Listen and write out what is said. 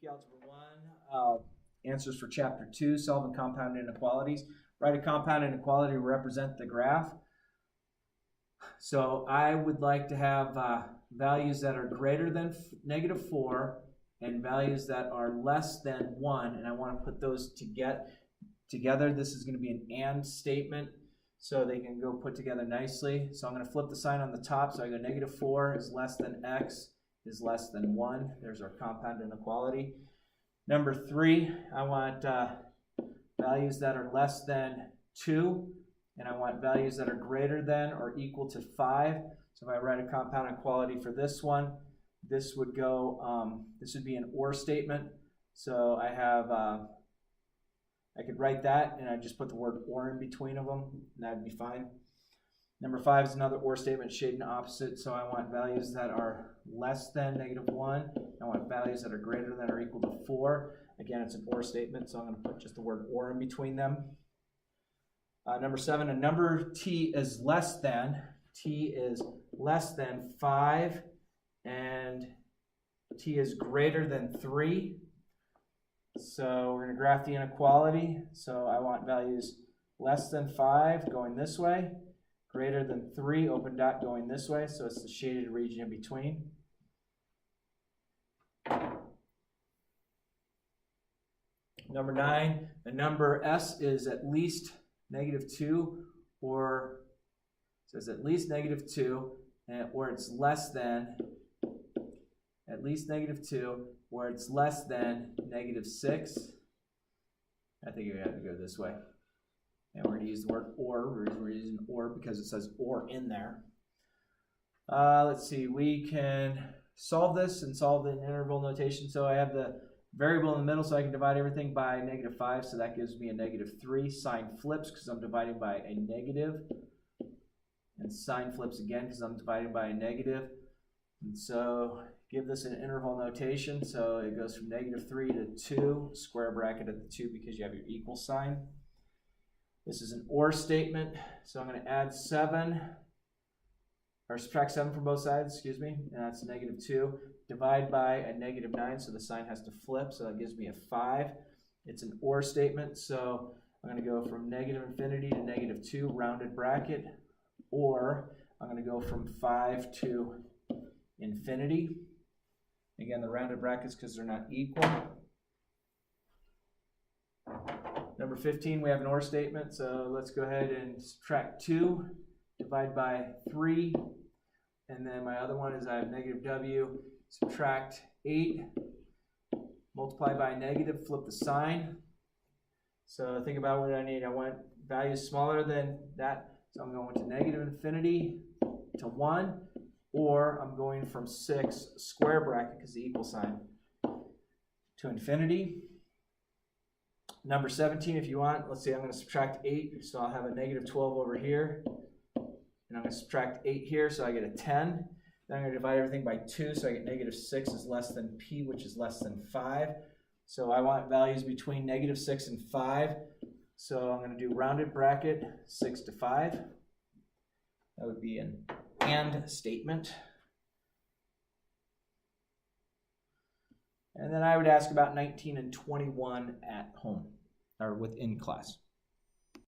Algebra 1, answers for Chapter 2, solving compound inequalities. Write a compound inequality to represent the graph. So I would like to have values that are greater than -4 and values that are less than 1, and I want to put those together. This is going to be an AND statement, so they can go put together nicely. So I'm going to flip the sign on the top, so I go -4 is less than x is less than 1. There's our compound inequality. Number 3, I want values that are less than 2, and I want values that are greater than or equal to 5. So if I write a compound inequality for this one, this would go, this would be an OR statement. So I have, I could write that and I just put the word OR in between of them, and that'd be fine. Number 5 is another OR statement, shading opposite. So I want values that are less than -1. I want values that are greater than or equal to 4. Again, it's an OR statement, so I'm going to put just the word OR in between them. Number 7, a number t is less than 5, and t is greater than 3. So we're going to graph the inequality. So I want values less than 5 going this way, greater than 3, open dot, going this way. So it's the shaded region in between. Number 9, the number s is at least -2, or it says at least -2, or it's less than, at least -2, where it's less than -6. I think we have to go this way. And we're going to use the word OR. We're using OR because it says OR in there. Let's see, we can solve this and solve it in interval notation. So I have the variable in the middle, so I can divide everything by -5, so that gives me a -3. Sign flips because I'm dividing by a negative. And sign flips again because I'm dividing by a negative. And so give this an interval notation. So it goes from -3 to 2, square bracket at the 2 because you have your equal sign. This is an OR statement, so I'm going to add 7, or subtract 7 from both sides, excuse me, and that's -2. Divide by a -9, so the sign has to flip, so that gives me a 5. It's an OR statement, so I'm going to go from -infinity to -2, rounded bracket, or I'm going to go from 5 to infinity. Again, the rounded brackets because they're not equal. Number 15, we have an OR statement, so let's go ahead and subtract 2, divide by 3, and then my other one is I have -w, subtract 8, multiply by a negative, flip the sign. So think about what I need. I want values smaller than that, so I'm going to -infinity to 1, or I'm going from 6, square bracket because the equal sign, to infinity. Number 17, if you want, let's say I'm going to subtract 8, so I'll have a -12 over here, and I'm going to subtract 8 here, so I get a 10. Then I'm going to divide everything by 2, so I get -6 is less than p, which is less than 5. So I want values between -6 and 5, so I'm going to do rounded bracket, 6 to 5. That would be an AND statement. And then I would ask about 19 and 21 at home, or within class.